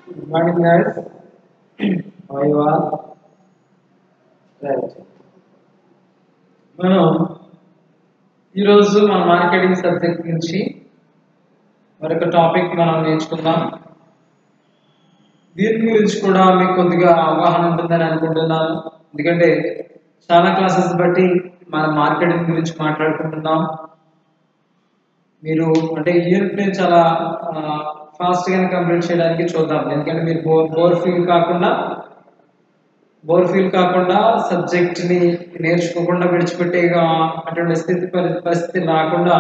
Good morning, guys. How are you all? Right. మనం ఈరోజు మన మార్కెటింగ్ సబ్జెక్ట్ నుంచి మరొక టాపిక్ మనం నేర్చుకుందాం. దీని గురించి కూడా మీకు కొద్దిగా అవగాహన ఉంటుందని అనుకుంటున్నాను. ఎందుకంటే చాలా క్లాసెస్ బట్టి మనం మార్కెటింగ్ గురించి మాట్లాడుకుంటున్నాం. మీరు అంటే ఈ యూనిట్ ని చాలా ఫాస్ట్ గానే కంప్లీట్ చేయడానికి చూద్దాం. ఎందుకంటే మీరు బోర్ ఫీల్ కాకుండా సబ్జెక్ట్ ని నేర్చుకోకుండా విడిచిపెట్టే అటువంటి పరిస్థితి రాకుండా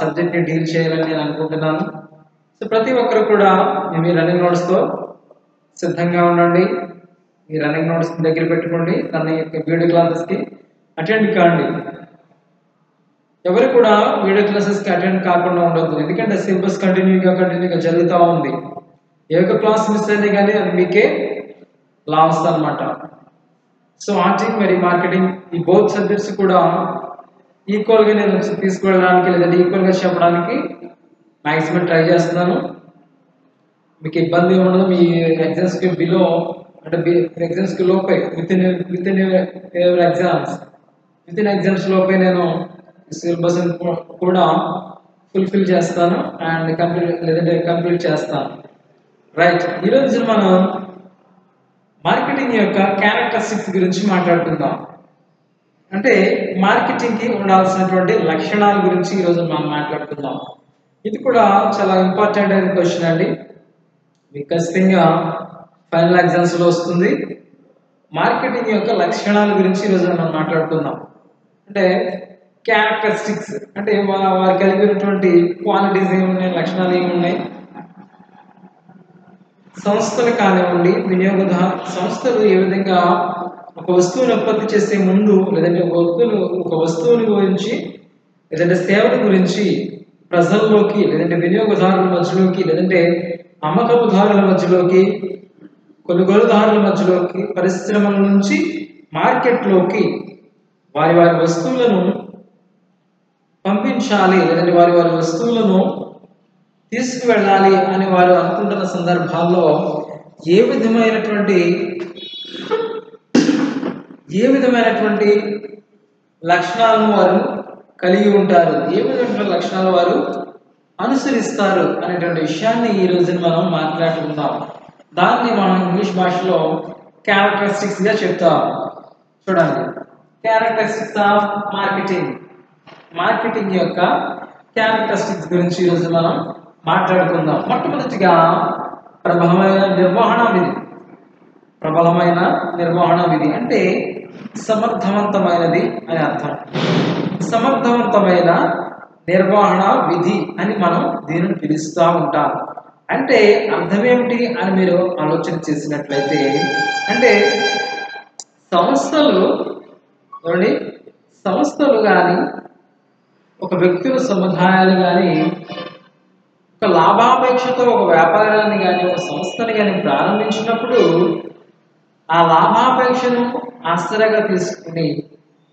సబ్జెక్ట్ ని డీల్ చేయాలని నేను అనుకుంటున్నాను. సో ప్రతి ఒక్కరు కూడా మీ రన్నింగ్ నోట్స్ తో సిద్ధంగా ఉండండి. మీ రన్నింగ్ నోట్స్ దగ్గర పెట్టుకోండి. వీడియో క్లాసెస్ కి అటెండ్ కాండి. ఎవరు కూడా వీడియో క్లాసెస్ కి అటెండ్ కాకుండా ఉండొద్దు. ఎందుకంటే సిలబస్ కంటిన్యూగా జరుగుతూ ఉంది. ఏ ఒక్క క్లాస్ మిస్ అయితే కానీ అది మీకే లాస్ అన్నమాట. సో ఆర్టింగ్ మరి మార్కెటింగ్ ఈ బోత్ సబ్జెక్ట్స్ కూడా ఈక్వల్ గా నేను తీసుకెళ్ళడానికి లేదంటే ఈక్వల్ గా చెప్పడానికి మాక్సిమం ట్రై చేస్తున్నాను. మీకు ఇబ్బంది ఉండదు. మీ ఎగ్జామ్స్ కి బిలో అంటే ఎగ్జామ్స్ కి లోపే విత్ ఇన్ ఎగ్జామ్స్ లోపే నేను సిలబస్ కూడా ఫుల్ఫిల్ చేస్తాను అండ్ కంప్లీట్ చేస్తాను. రైట్, ఈరోజు మనం మార్కెటింగ్ యొక్క క్యారెక్టరిస్టిక్స్ గురించి మాట్లాడుకుందాం. అంటే మార్కెటింగ్ కి ఉండాల్సినటువంటి లక్షణాల గురించి ఈరోజు మనం మాట్లాడుకుందాం. ఇది కూడా చాలా ఇంపార్టెంట్ అయిన క్వశ్చన్ అండి. మీకు ఖచ్చితంగా ఫైనల్ ఎగ్జామ్స్ లో వస్తుంది. మార్కెటింగ్ యొక్క లక్షణాల గురించి ఈరోజు మనం మాట్లాడుకుందాం. అంటే క్యారెక్టరిస్టిక్స్ అంటే వారు కలిగినటువంటి క్వాలిటీస్ ఏమున్నాయి, లక్షణాలు ఏమున్నాయి. సంస్థలు కానివ్వండి, సంస్థలు ఏ విధంగా ఒక వస్తువుని ఉత్పత్తి చేసే ముందు లేదంటే ఒక వస్తువుని గురించి లేదంటే సేవల గురించి ప్రజల్లోకి లేదంటే వినియోగదారుల మధ్యలోకి లేదంటే అమ్మకపుదారుల మధ్యలోకి కొనుగోలుదారుల మధ్యలోకి పరిశ్రమల నుంచి మార్కెట్లోకి వారి వస్తువులను పంపించాలి లేదంటే వారి వస్తువులను తీసుకువెళ్ళాలి అని వారు అనుకుంటున్న సందర్భాల్లో ఏ విధమైనటువంటి లక్షణాలను వారు కలిగి ఉంటారు, ఏ విధమైనటువంటి లక్షణాలు వారు అనుసరిస్తారు అనేటువంటి విషయాన్ని ఈ రోజున మనం మాట్లాడుకుందాం. దాన్ని మనం ఇంగ్లీష్ భాషలో క్యారెక్టరిస్టిక్స్ గా చెప్తాం. చూడండి, క్యారెక్టరిస్టిక్స్ ఆఫ్ మార్కెటింగ్ యొక్క క్యారెక్టరిస్టిక్స్ గురించి ఈరోజు మనం మాట్లాడుకుందాం. మొట్టమొదటిగా ప్రబలమైన నిర్వహణ విధి అంటే సమర్థవంతమైనది అని అర్థం. సమర్థవంతమైన నిర్వహణ విధి అని మనం దీనిని పిలుస్తూ ఉంటాం. అంటే అర్థం ఏమిటి అని మీరు ఆలోచన చేసినట్లయితే, అంటే సంస్థలు కానీ ఒక వ్యక్తుల సముదాయాలు కానీ ఒక లాభాపేక్షతో ఒక వ్యాపారాన్ని కానీ ఒక సంస్థని కానీ ప్రారంభించినప్పుడు ఆ లాభాపేక్షను ఆసరాగా తీసుకుని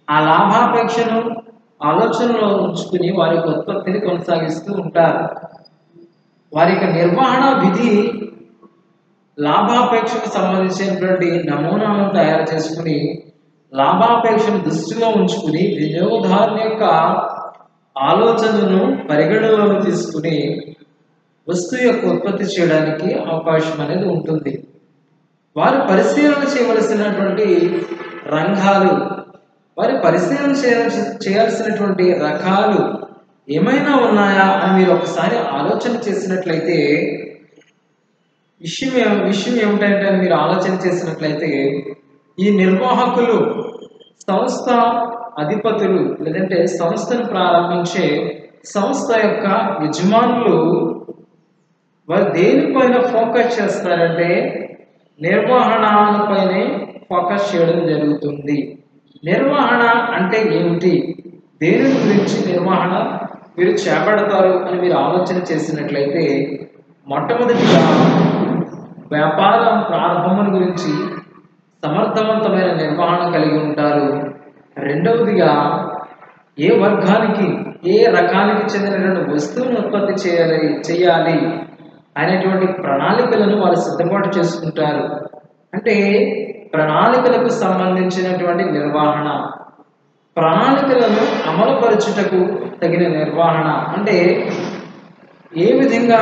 ఆ లాభాపేక్షను ఆలోచనలో ఉంచుకుని వారి యొక్క ఉత్పత్తిని కొనసాగిస్తూ ఉంటారు. వారి యొక్క నిర్వహణ విధి లాభాపేక్షకు సంబంధించినటువంటి నమూనాలను తయారు చేసుకుని లాభాపేక్షను దృష్టిలో ఉంచుకుని వినియోగదారుని యొక్క ఆలోచనలను పరిగణలోకి తీసుకుని వస్తువు యొక్క ఉత్పత్తి చేయడానికి అవకాశం అనేది ఉంటుంది. వారు పరిశీలన చేయవలసినటువంటి రంగాలు, వారి పరిశీలన చేయాల్సినటువంటి రకాలు ఏమైనా ఉన్నాయా అని మీరు ఒకసారి ఆలోచన చేసినట్లయితే విషయం ఏమిటంటే మీరు ఆలోచన చేసినట్లయితే ఈ నిర్వాహకులు, సంస్థ అధిపతులు లేదంటే సంస్థను ప్రారంభించే సంస్థ యొక్క యజమానులు వారు దేనిపైన ఫోకస్ చేస్తారంటే నిర్వహణపైనే ఫోకస్ చేయడం జరుగుతుంది. నిర్వహణ అంటే ఏమిటి, దేని గురించి నిర్వహణ మీరు చేపడతారు అని మీరు ఆలోచన చేసినట్లయితే మొట్టమొదటిగా వ్యాపారం ప్రారంభం గురించి సమర్థవంతమైన నిర్వహణ కలిగి ఉంటారు. రెండవదిగా ఏ వర్గానికి ఏ రకానికి చెందినటువంటి వస్తువును ఉత్పత్తి చేయాలి అనేటువంటి ప్రణాళికలను వారు సిద్ధపాటు చేసుకుంటారు. అంటే ప్రణాళికలకు సంబంధించినటువంటి నిర్వహణ, ప్రణాళికలను అమలుపరచుటకు తగిన నిర్వహణ, అంటే ఏ విధంగా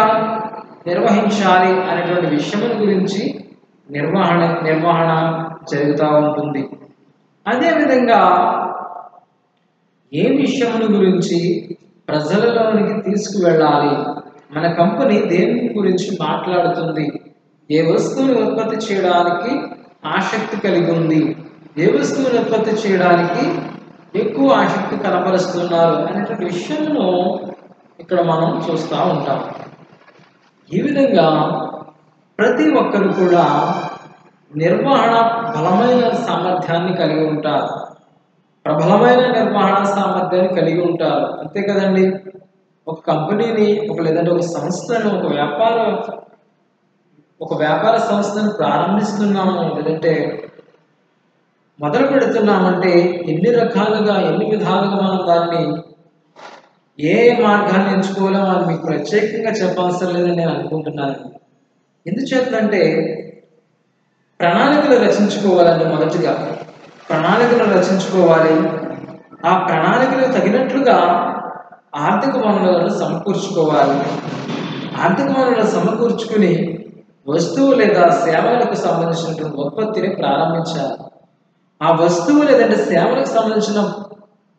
నిర్వహించాలి అనేటువంటి విషయముల గురించి నిర్వహణ జరుగుతూ ఉంటుంది. అదేవిధంగా ఏ విషయముల గురించి ప్రజలలోనికి తీసుకువెళ్ళాలి, మన కంపెనీ దేని గురించి మాట్లాడుతుంది, ఏ వస్తువుని ఉత్పత్తి చేయడానికి ఆసక్తి కలిగి ఉంది, ఏ వస్తువుని ఉత్పత్తి చేయడానికి ఎక్కువ ఆసక్తి కనబరుస్తున్నారు అనేటువంటి విషయంలో ఇక్కడ మనం చూస్తూ ఉంటాం. ఈ విధంగా ప్రతి ఒక్కరు కూడా నిర్వహణ బలమైన సామర్థ్యాన్ని కలిగి ఉంటారు, ప్రబలమైన నిర్వహణ సామర్థ్యాన్ని కలిగి ఉంటారు. అంతే కదండి. ఒక కంపెనీని లేదంటే ఒక సంస్థను, ఒక వ్యాపార సంస్థను ప్రారంభిస్తున్నాము లేదంటే మొదలు పెడుతున్నామంటే ఎన్ని విధాలుగా మనం దాన్ని ఏ మార్గాన్ని ఎంచుకోవాలో అని మీకు ప్రత్యేకంగా చెప్పవసరం లేదని నేను అనుకుంటున్నాను. ఎందుచేతంటే ప్రణాళికలు రచించుకోవాలండి. మొదటిగా ప్రణాళికలు రచించుకోవాలి. ఆ ప్రణాళికలకు తగినట్లుగా ఆర్థిక వనరులను సమకూర్చుకోవాలి. ఆర్థిక వనరులను సమకూర్చుకుని వస్తువు లేదా సేవలకు సంబంధించినటువంటి ఉత్పత్తిని ప్రారంభించాలి. ఆ వస్తువు లేదంటే సేవలకు సంబంధించిన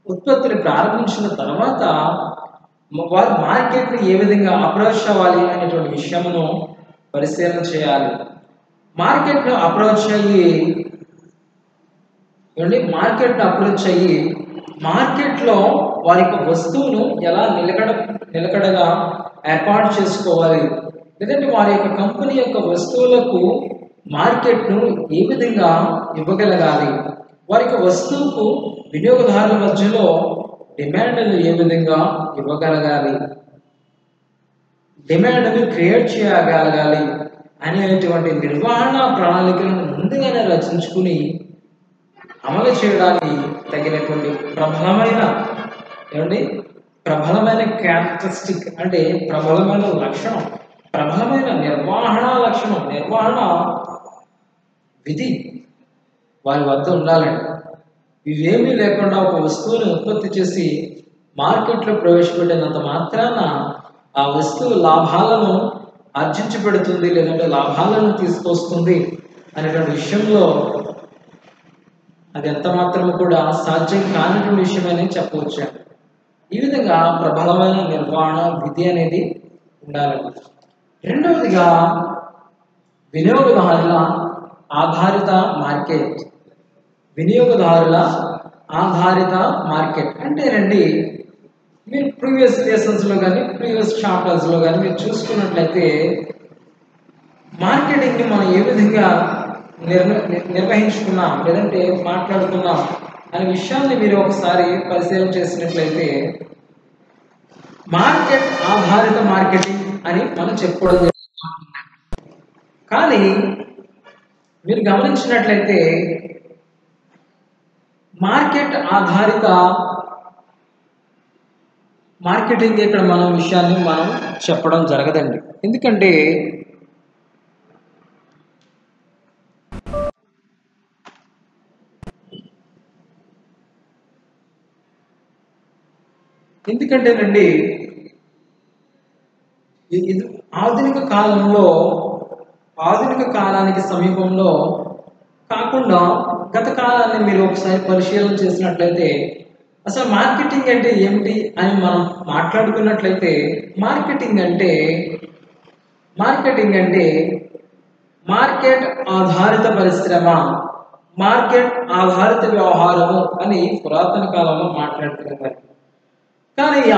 ఉత్పత్తిని ప్రారంభించిన తర్వాత వారు మార్కెట్ని ఏ విధంగా అప్రోచ్ అవ్వాలి అనేటువంటి విషయమును పరిశీలన చేయాలి. మార్కెట్ను అప్రోచ్ అయ్యి మార్కెట్లో వారి యొక్క వస్తువును ఎలా నిలకడగా ఏర్పాటు చేసుకోవాలి, లేదంటే వారి యొక్క కంపెనీ యొక్క వస్తువులకు మార్కెట్ను ఏ విధంగా ఇవ్వగలగాలి, వారి యొక్క వస్తువుకు వినియోగదారుల మధ్యలో డిమాండ్ను ఏ విధంగా ఇవ్వగలగాలి, డిమాండ్ను క్రియేట్ చేయగలగాలి అనేటువంటి నిర్వహణ ప్రణాళికలను ముందుగానే రచించుకుని అమలు చేయడానికి తగినటువంటి ప్రబలమైన క్యారెక్టరిస్టిక్, అంటే ప్రబలమైన లక్షణం, ప్రబలమైన నిర్వహణ విధి వారి వద్ద ఉండాలండి. ఇవేమీ లేకుండా ఒక వస్తువుని ఉత్పత్తి చేసి మార్కెట్లో ప్రవేశపెట్టినంత మాత్రాన ఆ వస్తువు లాభాలను ఆర్జించి పెడుతుంది లేదంటే లాభాలను తీసుకొస్తుంది అనేటువంటి విషయంలో అది ఎంత మాత్రము కూడా సాధ్యం కానటువంటి విషయమని చెప్పవచ్చు. ఈ విధంగా ప్రబలమైన నిర్వహణ విధి అనేది ఉండాలండి. రెండవదిగా వినియోగదారుల ఆధారిత మార్కెట్. వినియోగదారుల ఆధారిత మార్కెట్ అంటే రండి, మీరు ప్రీవియస్ లెసన్స్లో కానీ ప్రీవియస్ చాప్టర్స్లో కానీ మీరు చూసుకున్నట్లయితే మార్కెటింగ్ని మనం ఏ విధంగా నిర్వహించుకున్నాం లేదంటే మాట్లాడుకున్నాం అనే విషయాన్ని మీరు ఒకసారి పరిశీలన చేసినట్లయితే మార్కెట్ ఆధారిత మార్కెటింగ్ అని మనం చెప్పుకోవడం జరుగుతుంది. కానీ మీరు గమనించినట్లయితే మార్కెట్ ఆధారిత మార్కెటింగ్ ఇక్కడ విషయాన్ని మనం చెప్పడం జరగదండి. ఎందుకంటే ఎందుకంటేనండి ఇది ఆధునిక కాలానికి సమీపంలో కాకుండా గత కాలాన్ని మీరు ఒకసారి పరిశీలన చేసినట్లయితే అసలు మార్కెటింగ్ అంటే ఏమిటి అని మనం మాట్లాడుకున్నట్లయితే మార్కెట్ ఆధారిత పరిశ్రమ, మార్కెట్ ఆధారిత వ్యవహారము అని పురాతన కాలంలో మాట్లాడుతున్నారు. కానీ ఈ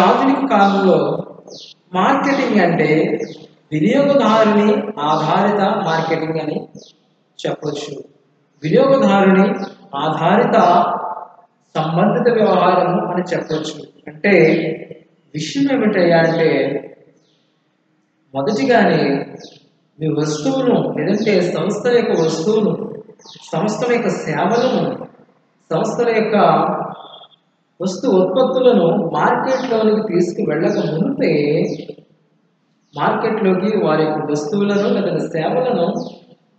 ఆధునిక కాలంలో మార్కెటింగ్ అంటే వినియోగదారుని ఆధారిత మార్కెటింగ్ అని చెప్పవచ్చు. వినియోగదారుని ఆధారిత సంబంధిత వ్యవహారము అని చెప్పవచ్చు. అంటే విషయం ఏమిటయ్యా అంటే మొదటిగానే మీ వస్తువును లేదంటే సంస్థల యొక్క వస్తువును, సంస్థల యొక్క సేవలను, సంస్థల యొక్క ఉత్పత్తులను మార్కెట్లోనికి తీసుకువెళ్ళక మునిపే మార్కెట్లోకి వారి యొక్క వస్తువులను లేదా సేవలను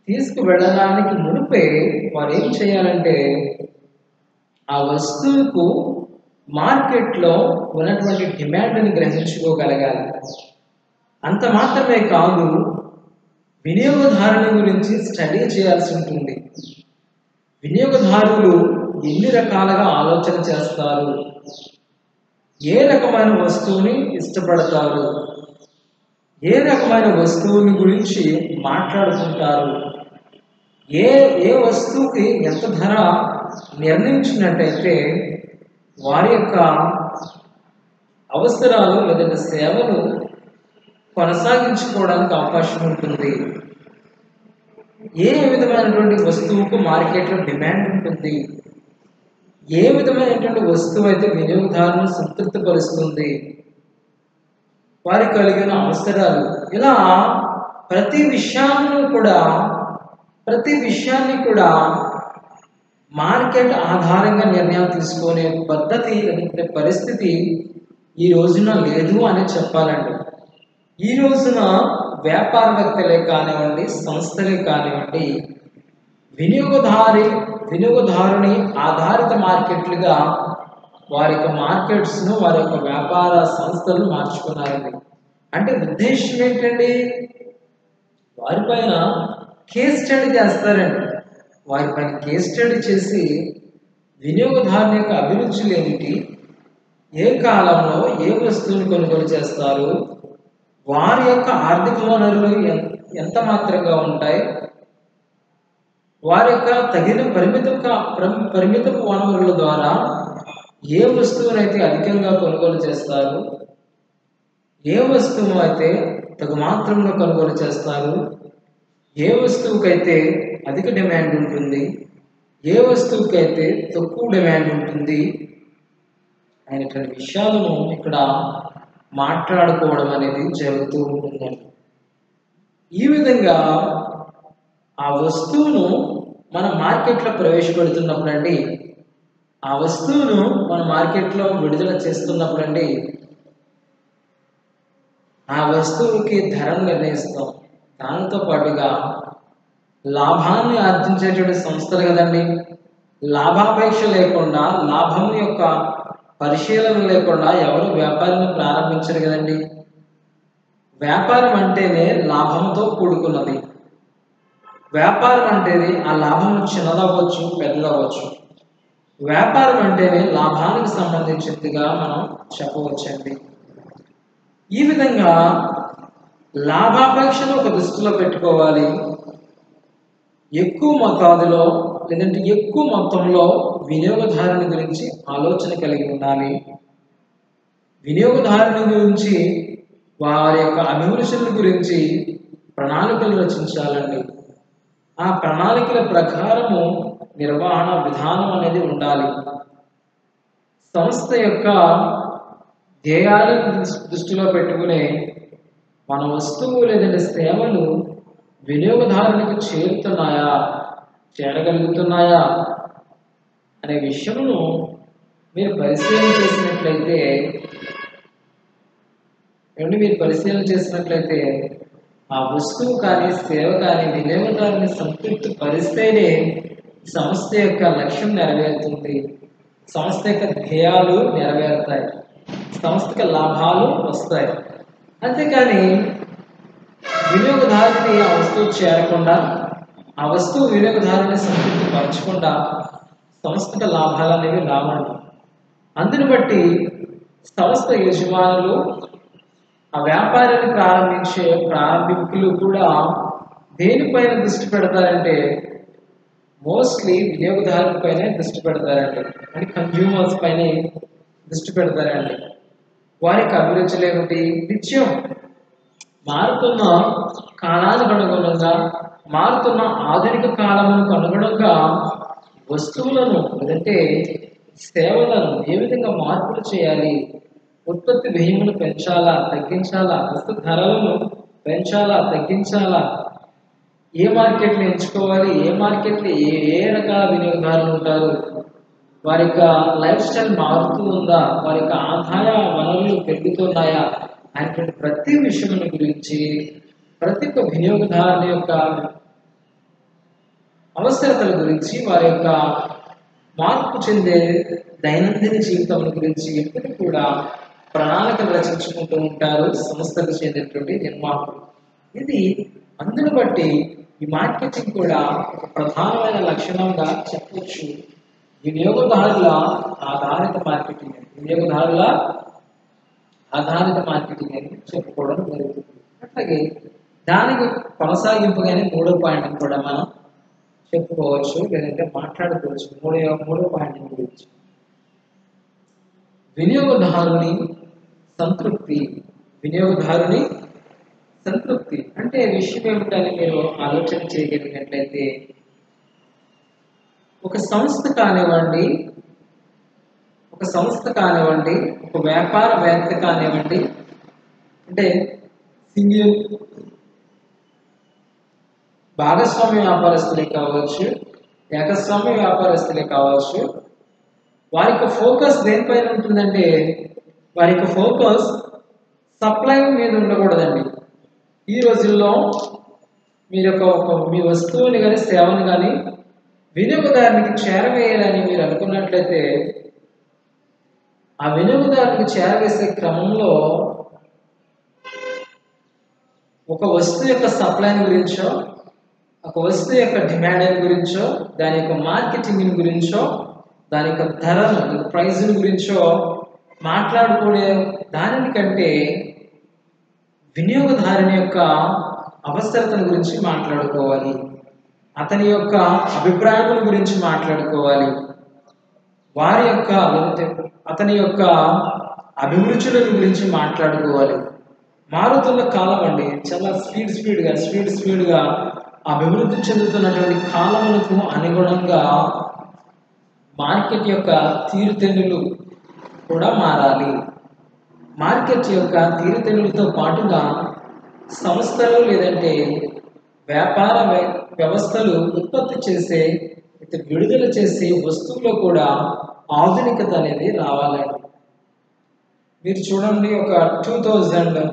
తీసుకువెళ్ళడానికి మునిపే వారు ఏం చేయాలంటే ఆ వస్తువుకు మార్కెట్లో ఉన్నటువంటి డిమాండ్ని గ్రహించుకోగలగాలి. అంత మాత్రమే కాదు, వినియోగదారుని గురించి స్టడీ చేయాల్సి ఉంటుంది. వినియోగదారులు ఎన్ని రకాలుగా ఆలోచన చేస్తారు, ఏ రకమైన వస్తువుని ఇష్టపడతారు, ఏ రకమైన వస్తువుని గురించి మాట్లాడుకుంటారు, ఏ వస్తువుకి ఎంత ధర నిర్ణయించినట్టయితే వారి యొక్క అవసరాలు లేదంటే సేవలు కొనసాగించుకోవడానికి అవకాశం ఉంటుంది. ఏ విధమైనటువంటి వస్తువుకు మార్కెట్లో డిమాండ్ ఉంటుంది, ఏ విధమైనటువంటి వస్తువు అయితే వినియోగదారులను సంతృప్తిపరుస్తుంది, వారి కలిగిన అవసరాలు, ఇలా ప్రతి విషయాన్ని కూడా మార్కెట్ ఆధారంగా నిర్ణయాలు తీసుకునే పద్ధతి లేదంటే పరిస్థితి ఈ రోజున లేదు అని చెప్పాలండి. ఈ రోజున వ్యాపారవేత్తలే కానివ్వండి, సంస్థలే కానివ్వండి, వినియోగదారుని ఆధారిత మార్కెట్లుగా వారి యొక్క మార్కెట్స్ను, వారి యొక్క వ్యాపార సంస్థలను మార్చుకున్నారండి. అంటే ఉద్దేశం ఏంటండి? వారిపైన కేస్ స్టడీ చేస్తారండి. వారిపైన కేస్ స్టడీ చేసి వినియోగదారుని యొక్క అభిరుచులు ఏమిటి, ఏ కాలంలో ఏ వస్తువుని కొనుగోలు చేస్తారు, వారి యొక్క ఆర్థిక వనరులు ఎంత మాత్రంగా ఉంటాయి, వారి యొక్క తగిన పరిమితపు వనరుల ద్వారా ఏ వస్తువునైతే అధికంగా కొనుగోలు చేస్తారు, ఏ వస్తువు అయితే తగు మాత్రంగా కొనుగోలు చేస్తారు, ఏ వస్తువుకైతే అధిక డిమాండ్ ఉంటుంది, ఏ వస్తువుకైతే తక్కువ డిమాండ్ ఉంటుంది అనేటువంటి విషయాలను ఇక్కడ మాట్లాడుకోవడం అనేది జరుగుతూ ఉంటుందండి. ఈ విధంగా ఆ వస్తువును మన మార్కెట్లో ప్రవేశపెడుతున్నప్పుడు అండి, ఆ వస్తువును మన మార్కెట్లో విడుదల చేస్తున్నప్పుడు ఆ వస్తువుకి ధరను నిర్ణయిస్తాం. దానితో పాటుగా లాభాన్ని ఆర్జించేటువంటి సంస్థలు కదండి. లాభాపేక్ష లేకుండా, లాభం యొక్క పరిశీలన లేకుండా ఎవరు వ్యాపారాన్ని ప్రారంభించరు కదండి. వ్యాపారం అంటేనే లాభంతో కూడుకున్నది. వ్యాపారం అంటేనే ఆ లాభం చిన్నదవ్వచ్చు, పెద్దదవ్వచ్చు. వ్యాపారం అంటేనే లాభానికి సంబంధించినదిగా మనం చెప్పవచ్చండి. ఈ విధంగా లాభాపేక్షను ఒక దృష్టిలో పెట్టుకోవాలి. ఎక్కువ మోతాదులో లేదంటే ఎక్కువ మొత్తంలో వినియోగదారుని గురించి ఆలోచన కలిగి ఉండాలి. వినియోగదారుని గురించి, వారి యొక్క అభిరుచుల గురించి ప్రణాళికలు రచించాలండి. ఆ ప్రణాళికల ప్రకారము నిర్వహణ విధానం అనేది ఉండాలి. సంస్థ యొక్క ధ్యేయాలను దృష్టిలో పెట్టుకునే మన వస్తువు లేదంటే సేవలు వినియోగదారునికి చేరగలుగుతున్నాయా అనే విషయమును మీరు పరిశీలన చేసినట్లయితే ఆ వస్తువు కానీ సేవ కానీ వినియోగదారుని సంతృప్తి పరిస్తేనే సంస్థ యొక్క లక్ష్యం నెరవేరుతుంది, సంస్థ యొక్క ధ్యేయాలు నెరవేరుతాయి, సంస్థకి లాభాలు వస్తాయి. అంతేకాని వినియోగదారుని ఆ వస్తువు చేరకుండా, ఆ వస్తువు వినియోగదారుని సంతృప్తి పరచకుండా సంస్థకి లాభాలు అనేవి రావండి. అందుని బట్టి సంస్థ యజమానులు, ఆ వ్యాపారాన్ని ప్రారంభికులు కూడా దేనిపైన దృష్టి పెడతారంటే మోస్ట్లీ వినియోగదారుల పైన దృష్టి పెడతారండి. అంటే కన్జ్యూమర్స్ పైన దృష్టి పెడతారండి. వారికి అభిరుచులు ఏమిటి? నిత్యం మారుతున్న కాలానికి అనుగుణంగా, మారుతున్న ఆధునిక కాలములకు అనుగుణంగా వస్తువులను లేదంటే సేవలను ఏ విధంగా మార్పులు చేయాలి, ఉత్పత్తి వ్యయమును పెంచాలా తగ్గించాలా, వస్తు ధరలను పెంచాలా తగ్గించాలా, ఏ మార్కెట్లు ఎంచుకోవాలి, ఏ మార్కెట్లో ఏ రకాల వినియోగదారులు ఉంటారు, వారి యొక్క లైఫ్ స్టైల్ మారుతూ ఉందా, వారి యొక్క ఆదాయ వనరులు పెరుగుతున్నాయా అనేటువంటి ప్రతి విషయం గురించి, ప్రతి ఒక్క వినియోగదారుని యొక్క అవసరతల గురించి, వారి యొక్క మార్పు చెందే దైనందిన జీవితం గురించి ఎప్పుడు కూడా ప్రణాళికలు రచించుకుంటూ ఉంటారు సంస్థకు చెందినటువంటి నిర్వాహకులు. ఇది అందును బట్టి ఈ మార్కెటింగ్ కూడా ఒక ప్రధానమైన లక్షణంగా చెప్పవచ్చు. వినియోగదారుల ఆధారిత మార్కెటింగ్ అని, వినియోగదారుల ఆధారిత మార్కెటింగ్ అని చెప్పుకోవడం జరుగుతుంది. అట్లాగే దానికి కొనసాగింపుగానే మూడో పాయింట్ కూడా మనం చెప్పుకోవచ్చు, లేదంటే మాట్లాడుకోవచ్చు. మూడో పాయింట్ గురించి వినియోగదారుని సంతృప్తి. వినియోగదారుని సంతృప్తి అంటే విషయం ఏమిటని మీరు ఆలోచన చేయగలిగినట్లయితే, ఒక సంస్థ కానివ్వండి, ఒక వ్యాపారవేత్త కానివ్వండి, అంటే సింగిల్ భాగస్వామ్య వ్యాపారస్తులే కావచ్చు, ఏకస్వామ్య వ్యాపారస్తులే కావచ్చు, వారి యొక్క ఫోకస్ దేనిపైన ఉంటుందంటే, వారి యొక్క ఫోకస్ సప్లై మీద ఉండకూడదండి. ఈ రోజుల్లో మీరు మీ వస్తువుని కానీ సేవను కానీ వినియోగదారునికి చేరవేయాలని మీరు అనుకున్నట్లయితే, ఆ వినియోగదారునికి చేరవేసే క్రమంలో ఒక వస్తువు యొక్క సప్లై గురించో, ఒక వస్తువు యొక్క డిమాండ్ గురించో, దాని యొక్క మార్కెటింగ్ గురించో, దాని యొక్క ధరను, ప్రైస్ గురించో మాట్లాడుకునే దానికంటే వినియోగదారుని యొక్క అవసరతల గురించి మాట్లాడుకోవాలి, అతని యొక్క అభిప్రాయాల గురించి మాట్లాడుకోవాలి, వారి యొక్క అతని యొక్క అభిరుచుల గురించి మాట్లాడుకోవాలి. మారుతున్న కాలం అండి, చాలా స్పీడ్గా అభివృద్ధి చెందుతున్నటువంటి కాలములకు అనుగుణంగా మార్కెట్ యొక్క తీరుతెన్నులు కూడా మారాలి. మార్కెట్ యొక్క తీరుతెన్నులతో పాటుగా సంస్థలు లేదంటే వ్యాపార వ్యవస్థలు ఉత్పత్తి చేసే, విడుదల చేసే వస్తువులో కూడా ఆధునికత అనేది రావాలండి. మీరు చూడండి, ఒక 2000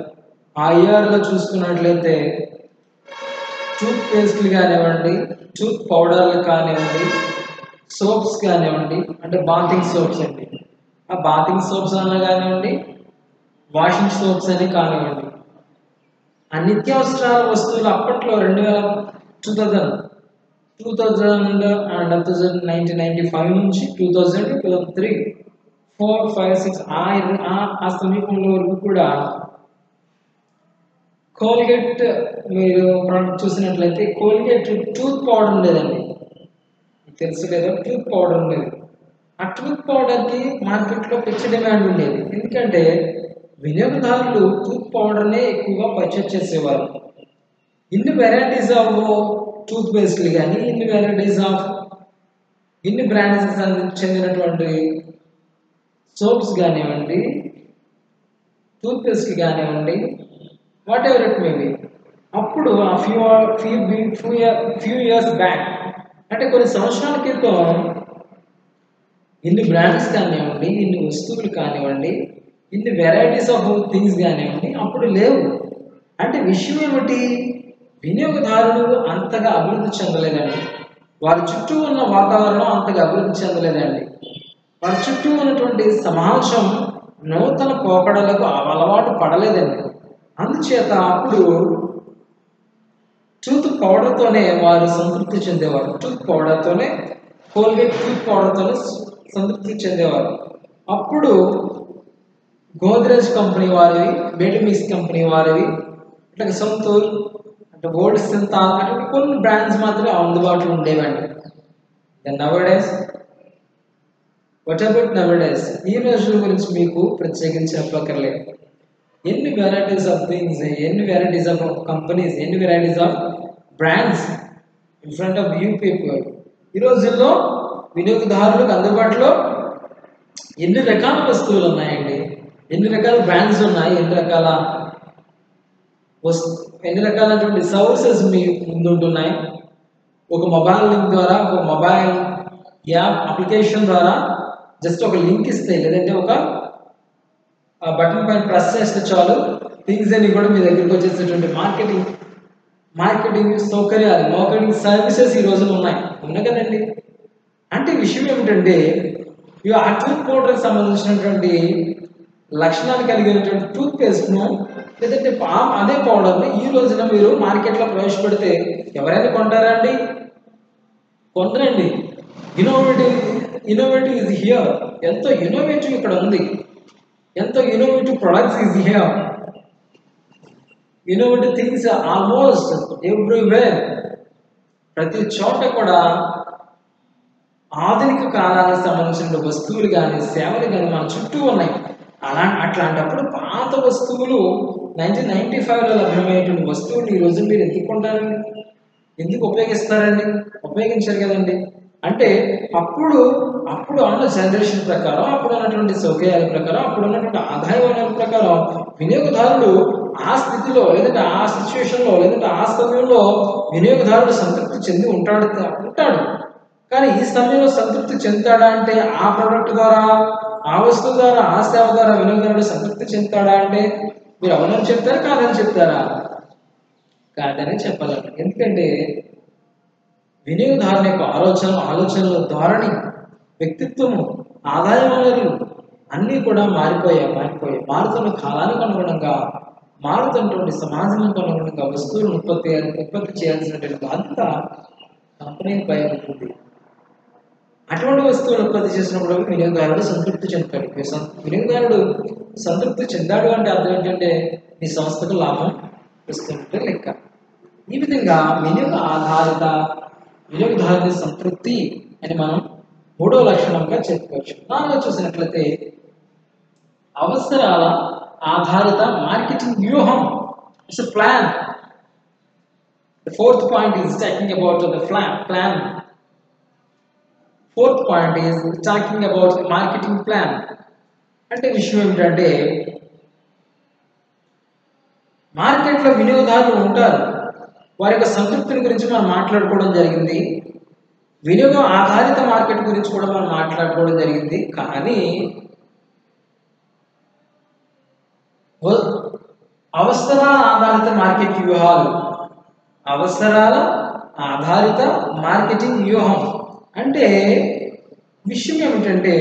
ఆ ఇయర్లో చూసుకున్నట్లయితే టూత్ పేస్ట్లు కానివ్వండి, టూత్ పౌడర్లు కానివ్వండి, సోప్స్ కానివ్వండి, అంటే బాతింగ్ సోప్స్ అండి, ఆ బాతింగ్ సోప్స్ అన్నా కానివ్వండి, వాషింగ్ సోప్స్ అని కానివ్వండి, ఆ నిత్యావసరాల వస్తువులు అప్పట్లో 1995 నుంచి 2000, 2003, 4, 5, 6 ఆ సమీపంలో వరకు కూడా కోల్గేట్ మీరు చూసినట్లయితే కోల్గేట్ టూత్ పౌడర్ ఉండేదండి, తెలుసు లేదా, టూత్ పౌడర్ ఉండేది. ఆ టూత్ పౌడర్కి మార్కెట్లో పిచ్చి డిమాండ్ ఉండేది, ఎందుకంటే వినియోగదారులు టూత్ పౌడర్నే ఎక్కువగా పర్చేస్ చేసేవారు. ఇన్ని వెరైటీస్ ఆఫ్ టూత్ పేస్ట్లు కానీ, ఇన్ని బ్రాండ్స్ చెందినటువంటి సోప్స్ కానివ్వండి, టూత్ పేస్ట్ కానివ్వండి, what ever it may be, అప్పుడు ఆ ఫ్యూ ఇయర్స్ బ్యాక్, అంటే కొన్ని సంవత్సరాల క్రితం ఇన్ని బ్రాండ్స్ కానివ్వండి, ఇన్ని వస్తువులు కానివ్వండి, ఇన్ని వెరైటీస్ ఆఫ్ థింగ్స్ కానివ్వండి అప్పుడు లేవు. అంటే విషయం ఏమిటి, వినియోగదారులు అంతగా అభివృద్ధి చెందలేదండి, వారి చుట్టూ ఉన్న వాతావరణం అంతగా అభివృద్ధి చెందలేదండి, వారి చుట్టూ ఉన్నటువంటి సమాజం నూతన పోకడలకు అలవాటు పడలేదండి. అందుచేత అప్పుడు టూత్ పౌడర్తోనే వారు సంతృప్తి చెందేవారు, కోల్గేట్ టూత్ పౌడర్తోనే సంతృప్తి చెందేవారు. అప్పుడు గోద్రేజ్ కంపెనీ వారివి, బేటమీస్ కంపెనీ వారివి, అట్లాగే సంతూర్, అంటే ఓల్డ్ సింతాల్, అటువంటి కొన్ని బ్రాండ్స్ మాత్రమే అందుబాటులో ఉండేవండి. వాట్ అబౌట్ నవడేస్, ఈ రోజుల గురించి మీకు ప్రత్యేకించి చెప్పక్కర్లేదు. ఎన్ని వెరైటీస్ ఆఫ్ థింగ్స్, ఎన్ని వెరైటీస్ ఆఫ్ కంపెనీస్, ఎన్ని varieties of brands in front of you people. ఈ రోజుల్లో వినియోగదారులకు అందుబాటులో ఎన్ని రకాల వస్తువులు ఉన్నాయండి, ఎన్ని రకాల బ్రాండ్స్ ఉన్నాయి, ఎన్ని రకాలైనటువంటి సర్వీసెస్ మీ ముందుంటున్నాయి. ఒక మొబైల్ లింక్ ద్వారా, ఒక మొబైల్ యాప్ అప్లికేషన్ ద్వారా జస్ట్ ఒక లింక్ ఇస్తే లేదంటే ఒక బటన్ పైన ప్రెస్ చేస్తే చాలు థింగ్స్ అన్ని కూడా మీ దగ్గరికి వచ్చేసేటువంటి మార్కెటింగ్ సౌకర్యాలు, మార్కెటింగ్ సర్వీసెస్ ఈ రోజున ఉన్నాయి కదండి. అంటే విషయం ఏమిటంటే ఈ అర్జున్ పౌడర్కి సంబంధించినటువంటి లక్షణాలు కలిగినటువంటి టూత్ పేస్ట్ను లేదంటే అదే పౌడర్ని ఈ రోజున మీరు మార్కెట్లో ప్రవేశపెడితే ఎవరైనా కొంటారా అండి? కొందరండి. Innovative is here. ఎంతో ఇన్నోవేటివ్ ఇక్కడ ఉంది. ఎంతో innovative products is here. Innovative things almost everywhere. ప్రతి చోట కూడా ఆధునిక కాలానికి సంబంధించిన వస్తువులు కానీ సేవలు కానీ మన చుట్టూ ఉన్నాయి. అట్లాంటప్పుడు పాత వస్తువులు 1995లో లభ్యమయ్యేటువంటి వస్తువులు ఈ రోజు మీరు ఎందుకు కొంటారండి? ఎందుకు ఉపయోగిస్తారండి? ఉపయోగించారు కదండి. అంటే అప్పుడు ఉన్న జనరేషన్ ప్రకారం, అప్పుడు ఉన్నటువంటి సౌకర్యాల ప్రకారం, అప్పుడు ఉన్నటువంటి ఆదాయ వనరుల ప్రకారం వినియోగదారుడు ఆ స్థితిలో లేదంటే ఆ సిచ్యువేషన్లో లేదంటే ఆ సమయంలో వినియోగదారుడు సంతృప్తి చెంది ఉంటాడు. కానీ ఈ సమయంలో సంతృప్తి చెందుతాడా అంటే ఆ ప్రోడక్ట్ ద్వారా, ఆ వస్తువు ద్వారా, ఆ సేవ ద్వారా వినియోగదారుడు సంతృప్తి చెందుతాడా అంటే మీరు అవునని చెప్తారా కాదని చెప్తారా? కాదని చెప్పాలండి. ఎందుకంటే వినియోగదారుని యొక్క ఆలోచనల ధోరణి, వ్యక్తిత్వము, ఆదాయ వనరులు అన్నీ కూడా మారిపోయాయి. మారుతున్న కాలానికి అనుగుణంగా, మారుతున్నటువంటి సమాజానికి అనుగుణంగా వస్తువులను ఉత్పత్తి చేయాల్సినటువంటి బాధ్యత కంపెనీపై ఉంటుంది. అటువంటి వస్తువులు ఉత్పత్తి చేసినప్పుడు వినియోగదారుడు సంతృప్తి చెందుతాడు. వినియోగదారుడు సంతృప్తి చెందాడు అంటే అర్థం ఏంటంటే మీ సంస్థకు లాభం వస్తుంటే లెక్క. ఈ విధంగా వినియోగదారుని సంతృప్తి అని మనం మూడో లక్షణంగా చెప్పుకోవచ్చు. నాలుగో చూసినట్లయితే అవసరాల ఆధారిత మార్కెటింగ్ వ్యూహం. It's a plan. The fourth point is talking about the plan. Fourth point is talking about the marketing plan. అంటే విషయం ఏమిటంటే మార్కెట్లో వినియోగదారులు ఉంటారు. వారి యొక్క సంతృప్తిని గురించి మనం మాట్లాడుకోవడం జరిగింది. వినియోగం ఆధారిత మార్కెట్ గురించి కూడా మనం మాట్లాడుకోవడం జరిగింది. కానీ అవసరాల ఆధారిత మార్కెట్ వ్యూహాలు, అవసరాల ఆధారిత మార్కెటింగ్ వ్యూహం అంటే విషయం ఏమిటంటే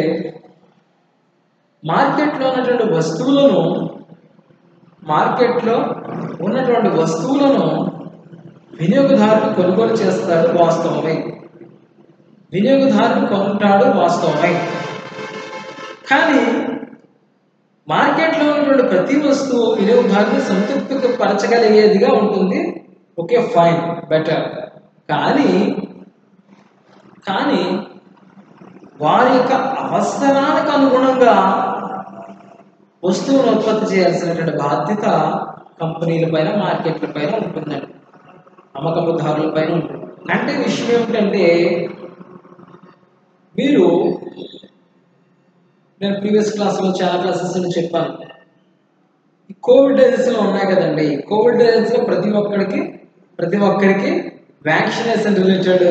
మార్కెట్లో ఉన్నటువంటి వస్తువులను వినియోగదారుడు కొనుగోలు చేస్తాడు, వాస్తవమే. వినియోగదారుడు కొంటాడు, వాస్తవమే. కానీ మార్కెట్లో ఉన్నటువంటి ప్రతి వస్తువు వినియోగదారుని సంతృప్తి పరచగలిగేదిగా ఉంటుంది. Okay, fine, better. కానీ వారి యొక్క అవసరానికి అనుగుణంగా వస్తువును ఉత్పత్తి చేయాల్సినటువంటి బాధ్యత కంపెనీల పైన, మార్కెట్ల పైన ఉంటుందండి, అమ్మకముదారుల పైన ఉంటుంది. అంటే విషయం ఏమిటంటే నేను ప్రీవియస్ క్లాస్లో చాలా క్లాసెస్లో చెప్పాను, ఈ కోవిడ్ డేస్లో ఉన్నాయి కదండి. కోవిడ్ డేస్లో ప్రతి ఒక్కరికి వ్యాక్సినేషన్ రిలేటెడ్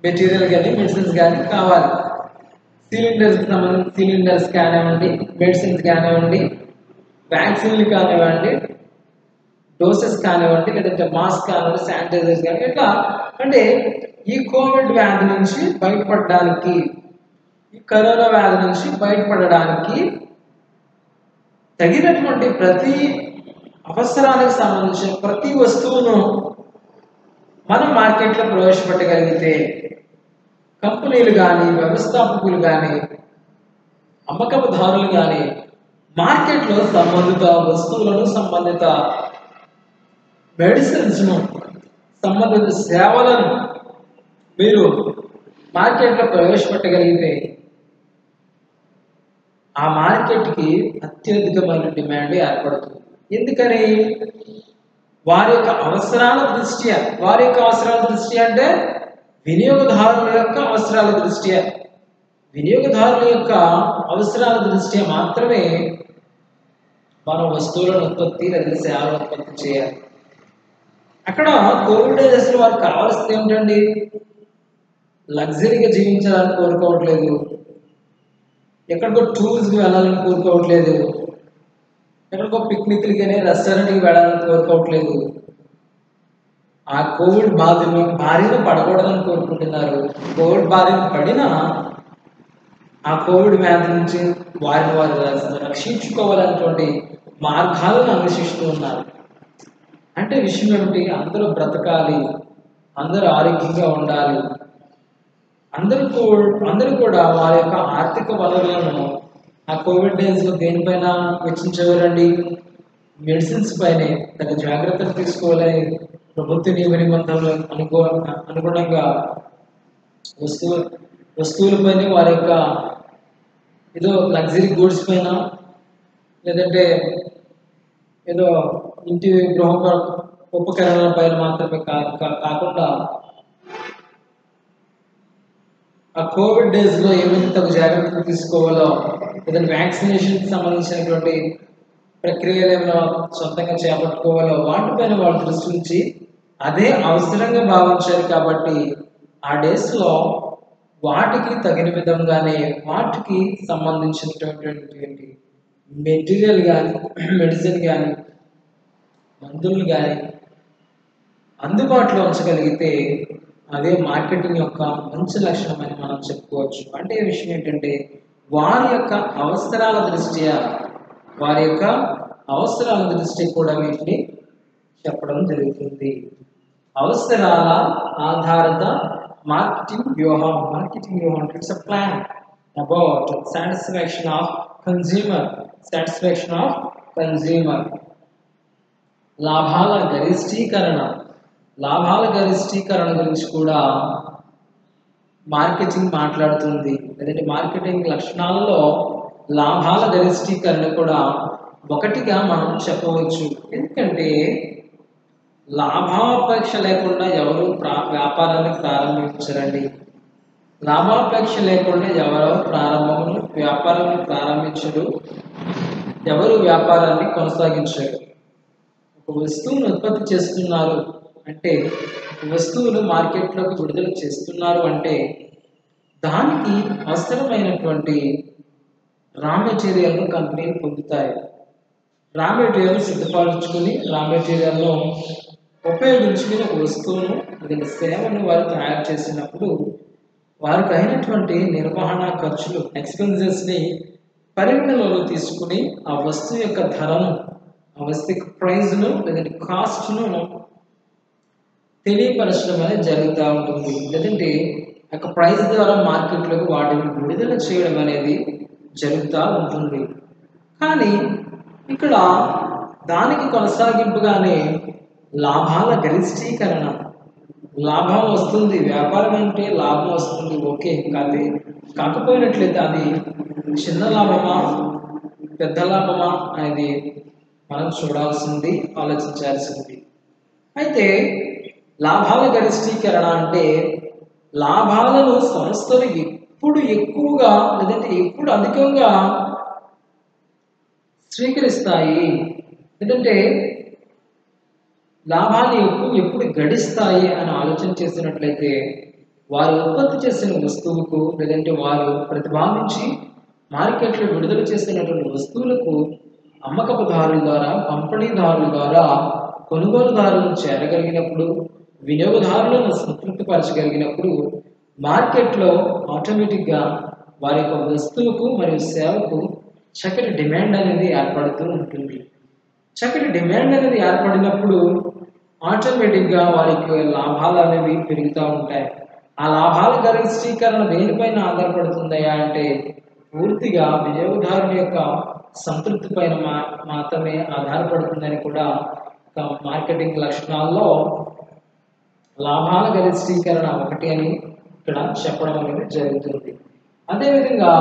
మెటీరియల్ కానీ మెడిసిన్స్ కానీ కావాలి. సిలిండర్స్ కానివ్వండి, మెడిసిన్స్ కానివ్వండి, వ్యాక్సిన్లు కానివ్వండి, డోసెస్ కానివ్వండి, లేదంటే మాస్క్ కానివ్వండి, శానిటైజర్స్ కానీ, ఇట్లా అంటే ఈ కోవిడ్ వ్యాధి నుంచి బయటపడడానికి, ఈ కరోనా వ్యాధి నుంచి బయటపడడానికి తగినటువంటి ప్రతి అవసరానికి సంబంధించిన ప్రతి వస్తువును మనం మార్కెట్లో ప్రవేశపెట్టగలిగితే కంపెనీలు కానీ, వ్యవస్థాపకులు కానీ, అమ్మకపుదారులు కానీ మార్కెట్లో సంబంధిత వస్తువులను, సంబంధిత మెడిసిన్స్ను, సంబంధిత సేవలను మీరు మార్కెట్లో ప్రవేశపెట్టగలిగితే ఆ మార్కెట్కి అత్యధికమైన డిమాండ్ ఏర్పడుతుంది. ఎందుకని? వారి యొక్క అవసరాల దృష్ట్యా అంటే వినియోగదారుల యొక్క అవసరాల దృష్ట్యా మాత్రమే మనం వస్తువులను ఉత్పత్తి లేదా సేవలను ఉత్పత్తి చేయాలి. అక్కడ కోవిడ్ డేస్లో వారికి కావాల్సింది ఏమిటండి? లగ్జరీగా జీవించాలని కోరుకోవట్లేదు, ఎక్కడికో టూర్స్కి వెళ్ళాలని కోరుకోవట్లేదు, ఎక్కడికో పిక్నిక్లకి కానీ రెస్టారెంట్కి వెళ్ళాలని కోరుకోవట్లేదు, ఆ కోవిడ్ బారిన పడకూడదని కోరుకుంటున్నారు. కోవిడ్ బారిన పడినా ఆ కోవిడ్ వ్యాధి నుంచి వారిని వారు రక్షించుకోవాలనేటువంటి మార్గాలను అన్వేషిస్తూ ఉన్నారు. అంటే విషయం ఏమిటి? అందరూ బ్రతకాలి, అందరూ ఆరోగ్యంగా ఉండాలి, అందరూ కూడా వారి యొక్క ఆర్థిక వనరులను ఆ కోవిడ్ డేస్లో దేనిపైన వెచ్చించేవారండి? మెడిసిన్స్ పైనే తగిన జాగ్రత్తలు తీసుకోవాలని ప్రభుత్వ నియమ నిబంధనలు అనుగుణంగా వస్తువులపైన వారి యొక్క ఏదో లగ్జరీ గూడ్స్ పైన, లేదంటే ఏదో ఇంటి గృహ ఉపకరణాల పైన మాత్రమే కాకుండా ఆ కోవిడ్ డేస్లో ఏమైతే తగు జాగ్రత్తలు తీసుకోవాలో, ఏదైనా వ్యాక్సినేషన్కి సంబంధించినటువంటి ప్రక్రియలు ఏమైనా సొంతంగా చేపట్టుకోవాలో వాటిపైన వాళ్ళు దృష్టి ఉంచి అదే అవసరంగా భావించారు. కాబట్టి ఆ డేస్లో వాటికి తగిన విధంగానే వాటికి సంబంధించినటువంటి మెటీరియల్ కానీ, మెడిసిన్ కానీ, మందులు కానీ అందుబాటులో ఉంచగలిగితే అదే మార్కెటింగ్ యొక్క మంచి లక్షణం అని మనం చెప్పుకోవచ్చు. అంటే విషయం ఏంటంటే వారి యొక్క అవసరాల దృష్టి కూడా వీటిని చెప్పడం జరుగుతుంది. అవసరాల ఆధారిత మార్కెటింగ్ వ్యూహం it's a plan about satisfaction of consumer. లాభాల గరిష్టీకరణ గురించి కూడా మార్కెటింగ్ మాట్లాడుతుంది. లేదంటే మార్కెటింగ్ లక్షణాలలో లాభాల గరిష్టీకరణ కూడా ఒకటిగా మనం చెప్పవచ్చు. ఎందుకంటే లాభాపేక్ష లేకుండా ఎవరు వ్యాపారాన్ని ప్రారంభించరండి. లాభాపేక్ష లేకుండా వ్యాపారాన్ని ప్రారంభించరు, ఎవరు వ్యాపారాన్ని కొనసాగించరు. ఒక వస్తువును ఉత్పత్తి చేస్తున్నారు అంటే, వస్తువును మార్కెట్లోకి విడుదల చేస్తున్నారు అంటే దానికి అవసరమైనటువంటి రా మెటీరియల్ను కంపెనీలు పొందుతాయి. రా మెటీరియల్ సిద్ధపరచుకుని రా మెటీరియల్ను ఉపయోగించుకుని ఒక వస్తువును లేదా సేవను వారు తయారు చేసినప్పుడు వారికి అయినటువంటి నిర్వహణ ఖర్చులు, ఎక్స్పెన్సెస్ని పరిగణనలో తీసుకుని ఆ వస్తువు యొక్క ధరను, ఆ వస్తువు యొక్క ప్రైజ్ను లేదంటే కాస్ట్ను తెలియపరచడం అనేది జరుగుతూ ఉంటుంది. లేదంటే ఒక ప్రైస్ ద్వారా మార్కెట్లోకి వాటిని విడుదల చేయడం అనేది జరుగుతూ ఉంటుంది. కానీ ఇక్కడ దానికి కొనసాగింపుగానే లాభాల గరిష్టీకరణ, లాభం వస్తుంది, వ్యాపారం అంటే లాభం వస్తుంది, ఓకే. కాకపోయినట్లయితే అది చిన్న లాభమా పెద్ద లాభమా అనేది మనం చూడాల్సింది, ఆలోచించాల్సింది. అయితే లాభాల గరిష్టీకరణ అంటే లాభాలను సంస్థలు ఎప్పుడు ఎక్కువగా లేదంటే ఎప్పుడు అధికంగా స్వీకరిస్తాయి, లేదంటే లాభాన్ని ఎప్పుడు గడిస్తాయి అని ఆలోచన చేసినట్లయితే వారు ఉత్పత్తి చేసిన వస్తువుకు లేదంటే వారు ప్రతిపాదించి మార్కెట్లో విడుదల చేసినటువంటి వస్తువులకు అమ్మకపుదారుల ద్వారా, పంపిణీదారుల ద్వారా కొనుగోలుదారులను చేరగలిగినప్పుడు, వినియోగదారులను సంతృప్తిపరచగలిగినప్పుడు మార్కెట్లో ఆటోమేటిక్గా వారి యొక్క వస్తువుకు మరియు సేవకు చక్కటి డిమాండ్ అనేది ఏర్పడుతూ ఉంటుంది. చక్కటి డిమాండ్ అనేది ఏర్పడినప్పుడు ఆటోమేటిక్గా వారికి లాభాలు అనేవి పెరుగుతూ ఉంటాయి. ఆ లాభాల గరిష్టీకరణ దేనిపైన ఆధారపడుతుందయా అంటే పూర్తిగా వినియోగదారుని యొక్క సంతృప్తి పైన మాత్రమే ఆధారపడుతుందని కూడా మార్కెటింగ్ లక్షణాల్లో లాభాల గరిష్టీకరణ ఒకటి అని ఇక్కడ చెప్పడం అనేది జరుగుతుంది. అదేవిధంగా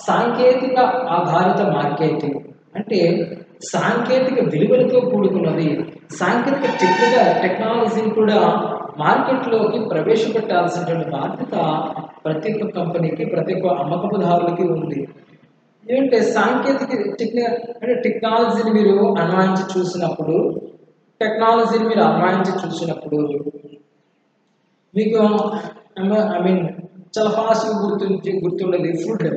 సాంకేతిక ఆధారిత మార్కెటింగ్ అంటే సాంకేతిక విలువలతో కూడుకున్నది. సాంకేతిక టెక్నాలజీని కూడా మార్కెట్లోకి ప్రవేశపెట్టాల్సినటువంటి బాధ్యత ప్రతి ఒక్క కంపెనీకి, ప్రతి ఒక్క అమ్మకపుదారులకి ఉంది. ఏంటంటే టెక్నాలజీని మీరు అన్వయించి చూసినప్పుడు మీకు చాలా ఫాస్ట్గా గుర్తుండేది ఫుడ్.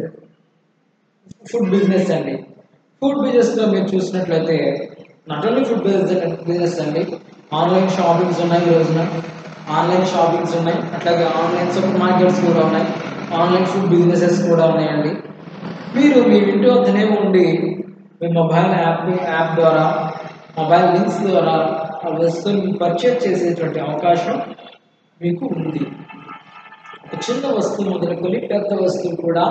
ఫుడ్ బిజినెస్ అండి. ఫుడ్ బిజినెస్లో మీరు చూసినట్లయితే నాట్ ఓన్లీ ఫుడ్ బిజినెస్ అండి, ఆన్లైన్ షాపింగ్స్ ఉన్నాయి. ఈ రోజున ఆన్లైన్ షాపింగ్స్ ఉన్నాయి, అట్లాగే ఆన్లైన్ సూపర్ మార్కెట్స్ కూడా ఉన్నాయి, ఆన్లైన్ ఫుడ్ బిజినెసెస్ కూడా ఉన్నాయండి. మీరు మీ ఇంటి వద్దనే ఉండి మీ మొబైల్ యాప్ ద్వారా, మొబైల్ లింక్స్ ద్వారా ఆ వస్తువుని పర్చేజ్ చేసేటువంటి అవకాశం మీకు ఉంది. ఒక చిన్న వస్తువు మొదలుకొని పెద్ద వస్తువు కూడా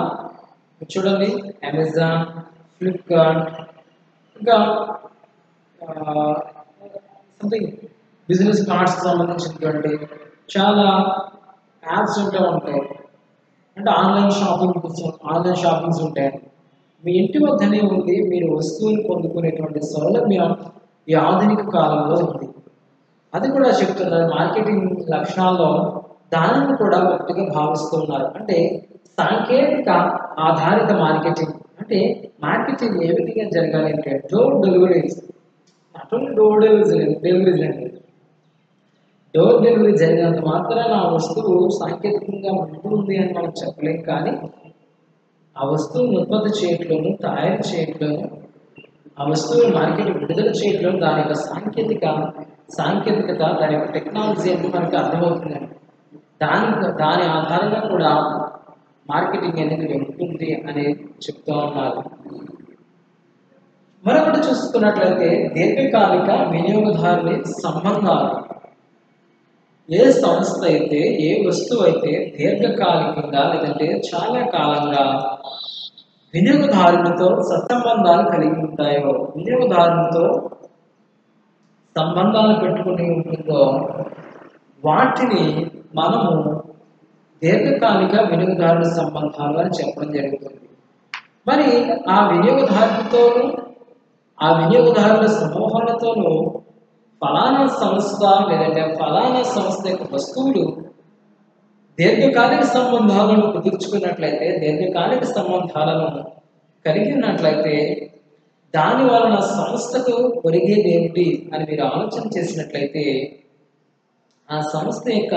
చూడండి, అమెజాన్, ఫ్లిప్కార్ట్, ఇంకా సంథింగ్ బిజినెస్ కార్డ్స్కి సంబంధించినటువంటి చాలా యాప్స్ ఉంటూ ఉంటాయి. అంటే ఆన్లైన్ షాపింగ్స్ ఉంటాయి. మీ ఇంటి వద్దనే ఉంది మీరు వస్తువులు పొందుకునేటువంటి సౌలభ్యం ఈ ఆధునిక కాలంలో ఉంది. అది కూడా చెప్తున్నారు, మార్కెటింగ్ లక్షణాల్లో దానిని కూడా ఒకటిగా భావిస్తున్నారు. అంటే సాంకేతిక ఆధారిత మార్కెటింగ్. అంటే మార్కెటింగ్ ఏ విధంగా జరగాలి అంటే door deliveries, not only deliveries అండి, డోర్ డెలివరీ జరిగినంత మాత్రాన ఆ వస్తువు సాంకేతికంగా ఉంటుంది అని మనం చెప్పలేం. కానీ ఆ వస్తువును ఉత్పత్తి చేయట్లోను, తయారు చేయట్లోను, ఆ వస్తువులు మార్కెట్ విడుదల చేయట్లోను దాని యొక్క సాంకేతికత, దాని యొక్క టెక్నాలజీ అని మనకు అర్థమవుతుందండి. దాని ఆధారంగా కూడా మార్కెటింగ్ అనేది ఉంటుంది అని చెప్తూ ఉన్నారు. మరొకటి చూసుకున్నట్లయితే దీర్ఘకాలిక వినియోగదారుని సంబంధాలు. ఏ సంస్థ అయితే, ఏ వస్తువు అయితే దీర్ఘకాలికంగా లేదంటే చాలా కాలంగా వినియోగదారునితో సత్సంబంధాలు కలిగి ఉంటాయో, వినియోగదారునితో సంబంధాలు పెట్టుకుని ఉంటుందో వాటిని మనము దీర్ఘకాలిక వినియోగదారుల సంబంధాలు అని చెప్పడం జరుగుతుంది. మరి ఆ వినియోగదారులతోనూ, ఆ వినియోగదారుల సమూహాలతోనూ ఫలానా సంస్థ లేదంటే ఫలానా సంస్థ యొక్క వస్తువులు దీర్ఘకాలిక సంబంధాలను కుదుర్చుకున్నట్లయితే, దీర్ఘకాలిక సంబంధాలను కలిగి ఉన్నట్లయితే దాని వలన సంస్థకు ఒరిగేది ఏమిటి అని మీరు ఆలోచన చేసినట్లయితే ఆ సంస్థ యొక్క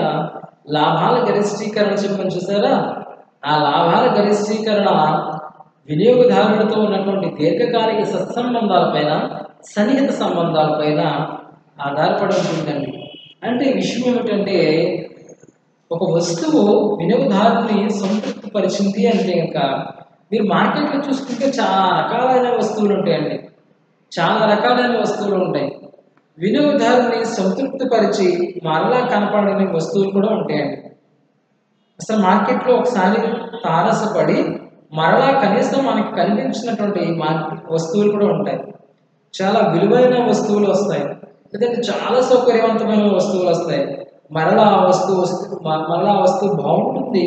లాభాల గరిష్టీకరణ చెప్పని చూసారా, ఆ లాభాల గరిష్టీకరణ వినియోగదారులతో ఉన్నటువంటి దీర్ఘకాలిక సత్సంబంధాలపైన, సన్నిహిత సంబంధాలపైన ఆధారపడి ఉంటుందండి. అంటే విషయం ఏమిటంటే ఒక వస్తువు వినియోగదారుని సంతృప్తి పరిచింది అంటే కనుక మీరు మార్కెట్లో చూసుకుంటే చాలా రకాలైన వస్తువులు ఉంటాయండి, చాలా రకాలైన వస్తువులు ఉంటాయి. వినియోగదారుని సంతృప్తిపరిచి మరలా కనపడని వస్తువులు కూడా ఉంటాయండి. అసలు మార్కెట్లో ఒకసారి తారసపడి మరలా కనీసం మనకి కనిపించినటువంటి వస్తువులు కూడా ఉంటాయి. చాలా విలువైన వస్తువులు వస్తాయి, లేదంటే చాలా సౌకర్యవంతమైన వస్తువులు వస్తాయి. మరలా ఆ వస్తువు బాగుంటుంది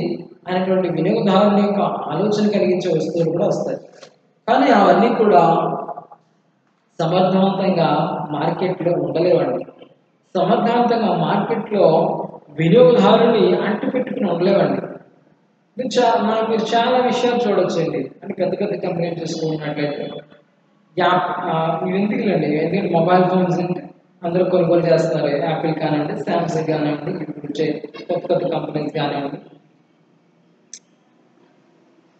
అనేటువంటి వినియోగదారుని యొక్క ఆలోచన కలిగించే వస్తువులు కూడా వస్తాయి. కానీ అవన్నీ కూడా సమర్థవంతంగా మార్కెట్లో ఉండలేవండి. సమర్థవంతంగా మార్కెట్లో వినియోగదారుని అంటిపెట్టుకుని ఉండలేవండి. మీరు చాలా విషయాలు చూడొచ్చండి. అంటే పెద్ద పెద్ద కంపెనీలు చూసుకున్నట్లయితే ఎందుకంటే మొబైల్ ఫోన్స్ అంటే అందరూ కొనుగోలు చేస్తున్నారు. యాపిల్ కానివ్వండి, శాంసంగ్ కానివ్వండి, ఇప్పుడు కొత్త కొత్త కంపెనీస్ కానివ్వండి.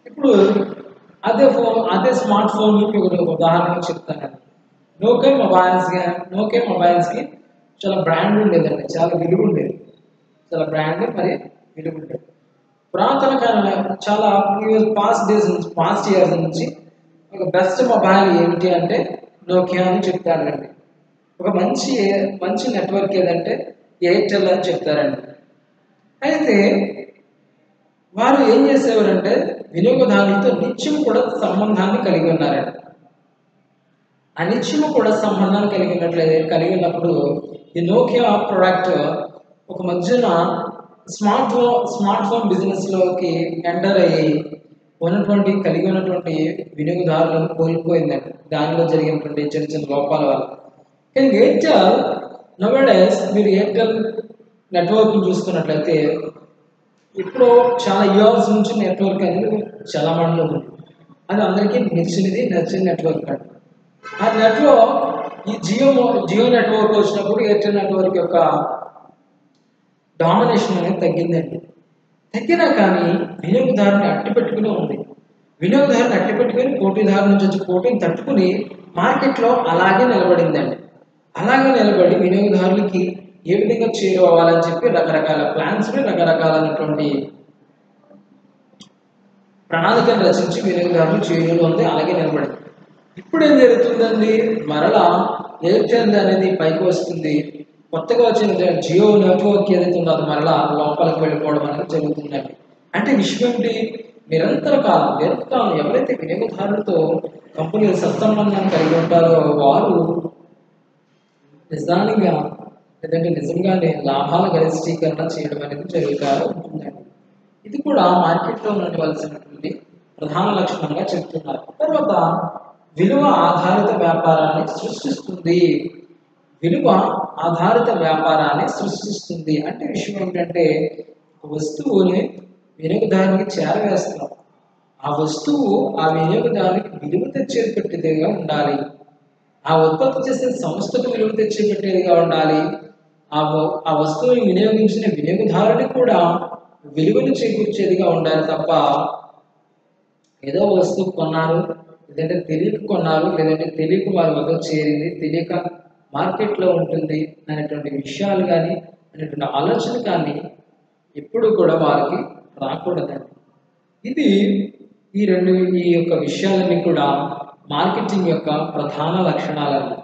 ఇప్పుడు అదే స్మార్ట్ ఫోన్ ఒక ఉదాహరణ చెప్తానండి. నోకియా మొబైల్స్కి చాలా బ్రాండ్ ఉండేదండి, చాలా విలువ ఉండేది, చాలా బ్రాండ్ మరి విలువ ఉండేది. పురాతన కాలంలో చాలా పాస్ట్ ఇయర్స్ నుంచి ఒక బెస్ట్ మొబైల్ ఏమిటి అంటే నోకియా అని చెప్తారండి. ఒక మంచి నెట్వర్క్ ఏదంటే ఎయిర్టెల్ అని చెప్తారండి. అయితే వారు ఏం చేసేవారంటే వినియోగదారులతో నిత్యం కూడా సంబంధాన్ని కలిగి ఉన్నారండి. ఆ నిత్యము కూడా సంబంధాన్ని కలిగి ఉన్నప్పుడు ఈ నోకియా ప్రోడక్ట్ ఒక మధ్యన స్మార్ట్ ఫోన్ బిజినెస్లోకి ఎంటర్ అయ్యి కలిగి ఉన్నటువంటి వినియోగదారులను కోల్పోయిందండి, దానిలో జరిగినటువంటి చిన్న చిన్న లోపాల వల్ల. కానీ ఎయిర్టెల్ నోవేడేస్ మీరు ఎయిర్టెల్ నెట్వర్క్ చూసుకున్నట్లయితే ఇప్పుడు చాలా ఇయర్స్ నుంచి నెట్వర్క్ అనేది చాలా మందిలో ఉంది. అది అందరికీ నచ్చిన నెట్వర్క్ అండి. ఆ నెట్వర్క్ ఈ జియో నెట్వర్క్ వచ్చినప్పుడు ఎయిర్టెల్ నెట్వర్క్ యొక్క డామినేషన్ అనేది తగ్గిందండి. తగ్గినా కానీ వినియోగదారుని అట్టి పెట్టుకునే ఉంది. వినియోగదారుని అట్టిపెట్టుకొని పోటీదారు నుంచి వచ్చి పోటీని తట్టుకుని మార్కెట్లో అలాగే నిలబడిందండి. అలాగే నిలబడి వినియోగదారులకి ఏ విధంగా చేరువవ్వాలని చెప్పి రకరకాల ప్లాన్స్ని రకరకాలైనటువంటి ప్రణాళికను రచించి వినియోగదారులు చేరువలో ఉంది అలాగే నిలబడింది. ఇప్పుడు ఏం జరుగుతుందండి, మరలా ఎయిర్టెల్ అనేది పైకి వస్తుంది. కొత్తగా వచ్చిన జియో నెట్వర్క్ ఏదైతే ఉందో అది మరలా లోపలికి వెళ్ళిపోవడం అనేది జరుగుతుందండి. అంటే విషయం ఏమిటి, నిరంతర కాలం ఎవరైతే వినియోగదారులతో కంపెనీలు సత్సంబంధాన్ని కలిగి ఉంటారో వారు నిజంగానే లాభాల గరిష్టీకరణ చేయడం అనేది జరుగుతూ ఉంటుందండి. ఇది కూడా మార్కెట్లో ఉండవలసినటువంటి ప్రధాన లక్షణంగా చెప్తున్నారు. తర్వాత విలువ ఆధారిత వ్యాపారాన్ని సృష్టిస్తుంది. విలువ ఆధారిత వ్యాపారాన్ని సృష్టిస్తుంది అంటే విషయం ఏంటంటే వస్తువుని వినియోగదారునికి చేరవేస్తున్నాం. ఆ వస్తువు ఆ వినియోగదారునికి విలువ తెచ్చేటట్టుగా ఉండాలి. ఆ ఉత్పత్తి చేసే సంస్థకు విలువ తెచ్చేటట్టుగా ఉండాలి. ఆ వస్తువుని వినియోగించిన వినియోగదారునికి కూడా విలువను చేకూర్చేదిగా ఉండాలి తప్ప ఏదో వస్తువు కొన్నారు, లేదంటే తెలియక కొన్నారు, లేదంటే తెలియక వారి వద్ద చేరింది, తెలియక మార్కెట్లో ఉంటుంది అనేటువంటి విషయాలు కానీ అనేటువంటి ఆలోచన కానీ ఎప్పుడు కూడా వారికి రాకూడదండి. ఇది ఈ యొక్క విషయాలన్నీ కూడా మార్కెటింగ్ యొక్క ప్రధాన లక్షణాలన్నీ.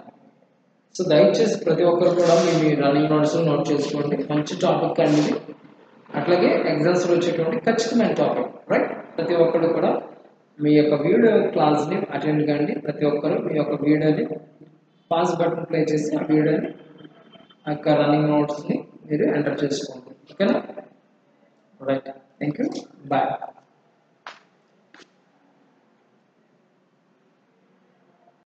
సో దయచేసి ప్రతి ఒక్కరు కూడా మీ రన్నింగ్ నోట్స్ నోట్ చేసుకోండి. మంచి టాపిక్ అండి ఇది. అట్లాగే ఎగ్జామ్స్లో వచ్చేటువంటి ఖచ్చితమైన టాపిక్, రైట్? ప్రతి ఒక్కరు కూడా మీ యొక్క వీడియో క్లాస్ని అటెండ్ కండి. ప్రతి ఒక్కరు మీ యొక్క వీడియోని పాస్ బటన్ ప్లే చేసి ఆ వీడియోని ఆ యొక్క రన్నింగ్ నోట్స్ని మీరు ఎంటర్ చేసుకోండి. ఓకేనా? Right, thank you, bye.